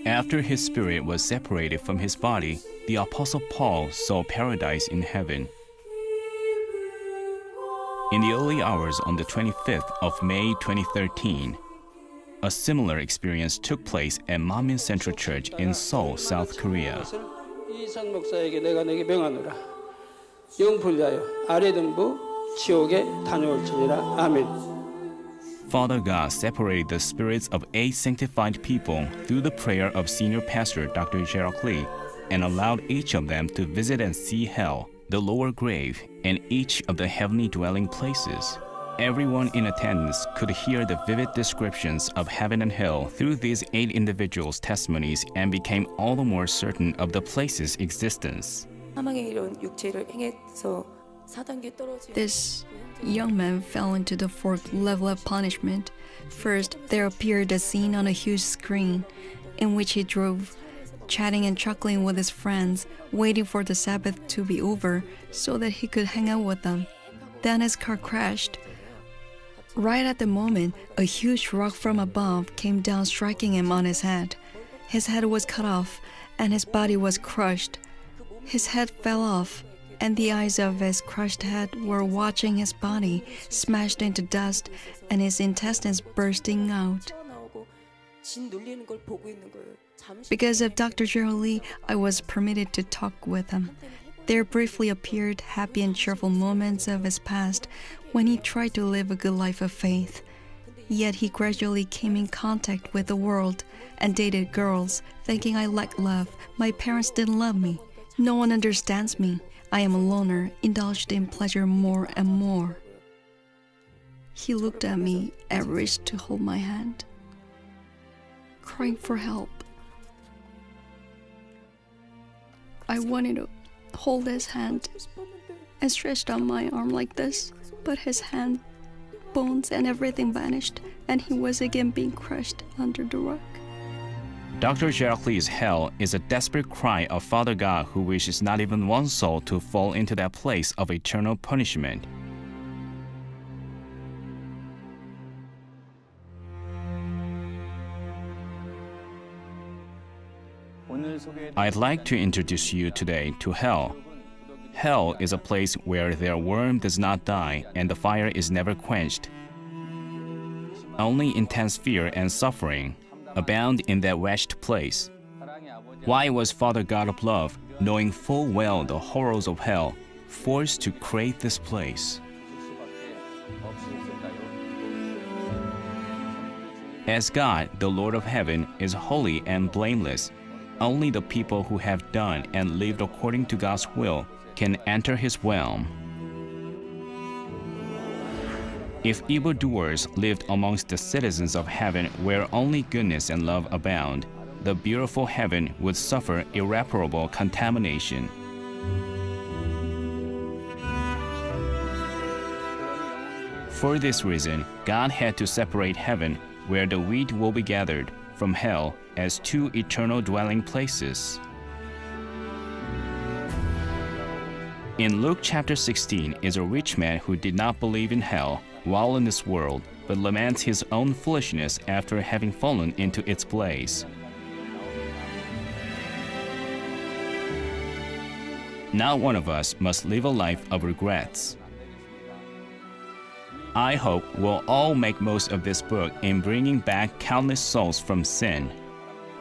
After his spirit was separated from his body, the Apostle Paul saw paradise in heaven. In the early hours on the 25th of May 2013, a similar experience took place at Manmin Central Church in Seoul, South Korea. 이산 목사에게 내가 내게 명하노라. 영불자여 아래 등부 지옥에 다녀올지니라. 아멘. Father God separated the spirits of 8 sanctified people through the prayer of Senior Pastor Dr. Gerald Lee and allowed each of them to visit and see hell, the lower grave, and each of the heavenly dwelling places. Everyone in attendance could hear the vivid descriptions of heaven and hell through these 8 individuals' testimonies and became all the more certain of the place's existence. This young man fell into the 4th level of punishment. First, there appeared a scene on a huge screen in which he drove, chatting and chuckling with his friends, waiting for the Sabbath to be over so that he could hang out with them. Then his car crashed. Right at the moment, a huge rock from above came down, striking him on his head. His head was cut off, and his body was crushed. His head fell off, and the eyes of his crushed head were watching his body smashed into dust and his intestines bursting out. Because of Dr. Gerald Lee, I was permitted to talk with him. There briefly appeared happy and cheerful moments of his past when he tried to live a good life of faith. Yet he gradually came in contact with the world and dated girls, thinking I lacked love. My parents didn't love me. No one understands me. I am a loner, indulged in pleasure more and more. He looked at me and reached to hold my hand, crying for help. I wanted to hold his hand and stretched out my arm like this, but his hand, bones, and everything vanished, and he was again being crushed under the rock. Dr. Gerald Lee's hell is a desperate cry of Father God who wishes not even one soul to fall into that place of eternal punishment. I'd like to introduce you today to hell. Hell is a place where their worm does not die and the fire is never quenched. Only intense fear and suffering abound in that wretched place. Why was Father God of love, knowing full well the horrors of hell, forced to create this place? As God, the Lord of heaven, is holy and blameless, only the people who have done and lived according to God's will can enter his realm. If evildoers lived amongst the citizens of heaven where only goodness and love abound, the beautiful heaven would suffer irreparable contamination. For this reason, God had to separate heaven, where the wheat will be gathered, from hell as 2 eternal dwelling places. In Luke chapter 16 is a rich man who did not believe in hell while in this world, but laments his own foolishness after having fallen into its blaze. Not one of us must live a life of regrets. I hope we'll all make most of this book in bringing back countless souls from sin,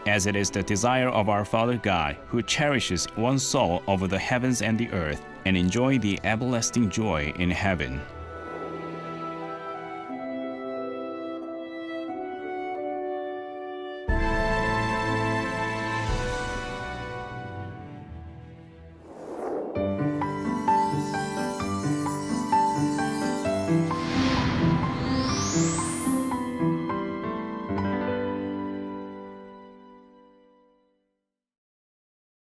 as it is the desire of our Father God, who cherishes one soul over the heavens and the earth, and enjoy the everlasting joy in heaven.